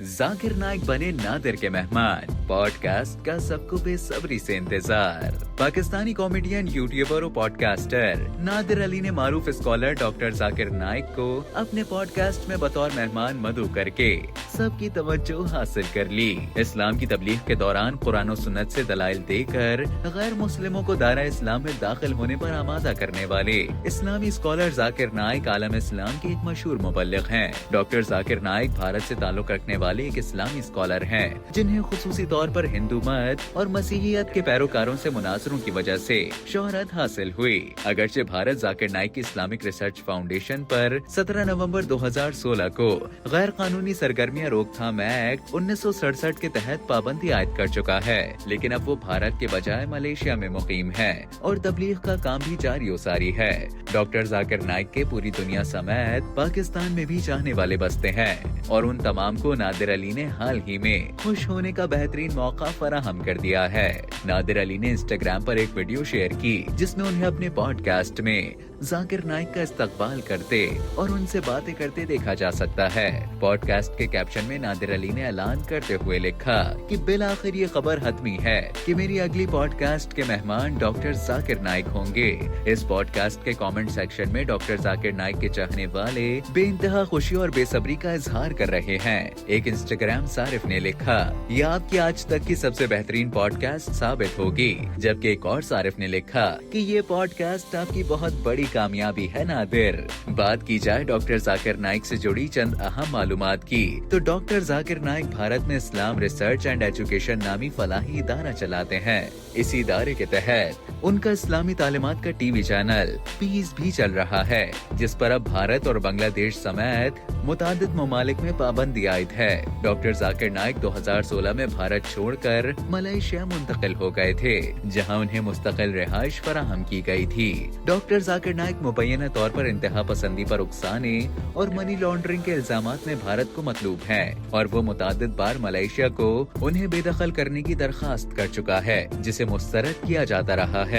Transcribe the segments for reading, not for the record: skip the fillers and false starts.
जाकिर नाइक बने नादिर के मेहमान। पॉडकास्ट का सबको बेसब्री से इंतजार। पाकिस्तानी कॉमेडियन, यूट्यूबर और पॉडकास्टर नादिर अली ने मारूफ स्कॉलर डॉक्टर जाकिर नाइक को अपने पॉडकास्ट में बतौर मेहमान मदऊ करके सबकी तवज्जो हासिल कर ली। इस्लाम की तबलीग के दौरान कुरान और सुन्नत से दलाइल देकर गैर मुस्लिमों को दायरा इस्लाम में दाखिल होने पर आमादा करने वाले इस्लामी स्कॉलर जाकिर नाइक आलम इस्लाम के एक मशहूर मुबल्लिग हैं। डॉक्टर जाकिर नाइक भारत से ताल्लुक रखने वाले एक इस्लामी स्कॉलर हैं, जिन्हें खुसूसी तौर पर हिंदू मत और मसीहियत के पैरोकारों से मुनासरों की वजह से शोहरत हासिल हुई। अगरचे भारत जाकिर नाइक की इस्लामिक रिसर्च फाउंडेशन पर 17 नवंबर 2016 को गैर कानूनी सरगर्मियां रोकथाम एक्ट 1967 के तहत पाबंदी आयद कर चुका है, लेकिन अब वो भारत के बजाय मलेशिया में मुकीम है और तबलीग का काम भी जारी व सारी है। डॉक्टर जाकिर नाइक के पूरी दुनिया समेत पाकिस्तान में भी चाहने वाले बसते हैं और उन तमाम को नादिर अली ने हाल ही में खुश होने का बेहतरीन मौका फराहम कर दिया है। नादिर अली ने इंस्टाग्राम पर एक वीडियो शेयर की जिसमें उन्हें अपने पॉडकास्ट में जाकिर नाइक का इस्तकबाल करते और उनसे बातें करते देखा जा सकता है। पॉडकास्ट के कैप्शन में नादिर अली ने ऐलान करते हुए लिखा कि बिल आखिर ये खबर हतमी है कि मेरी अगली पॉडकास्ट के मेहमान डॉक्टर जाकिर नाइक होंगे। इस पॉडकास्ट के कमेंट सेक्शन में डॉक्टर जाकिर नाइक के चाहने वाले बेइंतहा खुशी और बेसब्री का इजहार कर रहे हैं। एक इंस्टाग्राम सारिफ ने लिखा, ये आपकी आज तक की सबसे बेहतरीन पॉडकास्ट साबित होगी। जबकि एक और सारिफ ने लिखा कि ये पॉडकास्ट आपकी बहुत बड़ी कामयाबी है नादिर। बात की जाए डॉक्टर जाकिर नाइक से जुड़ी चंद अहम मालूमात की, तो डॉक्टर जाकिर नाइक भारत में इस्लाम रिसर्च एंड एजुकेशन नामी फलाही इदारा चलाते हैं। इसी इदारे के तहत उनका इस्लामी तालीमात का टीवी चैनल पीस भी चल रहा है, जिस पर अब भारत और बांग्लादेश समेत मुतादिद ममालिक में पाबंदी आयद है। डॉक्टर जाकिर नाइक 2016 में भारत छोड़कर मलेशिया मुंतकिल हो गए थे, जहां उन्हें मुस्तकिल रिहाइश फराहम की गई थी। डॉक्टर जाकिर नाइक मुबैना तौर पर इंतहा पसंदी पर उकसाने और मनी लॉन्ड्रिंग के इल्जामात में भारत को मतलूब हैं और वो मुतादिद बार मलेशिया को उन्हें बेदखल करने की दरखास्त कर चुका है, जिसे मुस्तरद किया जाता रहा है।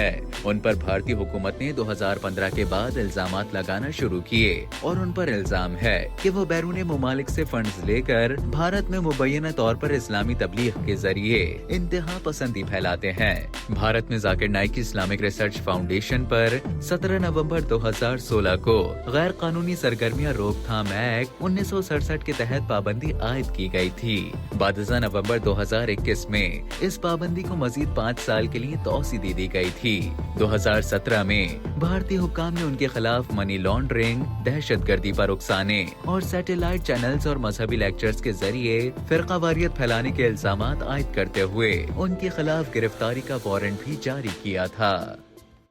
उन पर भारतीय हुकूमत ने 2015 के बाद इल्जामात लगाना शुरू किए और उन पर इल्जाम है कि वो बैरून मुमालिक से फंड्स लेकर भारत में मुबैना तौर पर इस्लामी तबलीग के जरिए इंतहा पसंदी फैलाते हैं। भारत में जाकिर नाइक की इस्लामिक रिसर्च फाउंडेशन पर 17 नवंबर 2016 को गैर कानूनी सरगर्मियां रोकथाम एक्ट 1967 के तहत पाबंदी आयद की गई थी। 12 नवंबर 2021 में इस पाबंदी को मजीद 5 साल के लिए तौसी दे दी गई थी। 2017 में भारतीय हुक्काम ने उनके खिलाफ मनी लॉन्ड्रिंग, दहशतगर्दी पर उकसाने और सैटेलाइट चैनल्स और मजहबी लेक्चर्स के जरिए फिरकावारियत फैलाने के इल्जामात आयद करते हुए उनके खिलाफ गिरफ्तारी का वारंट भी जारी किया था।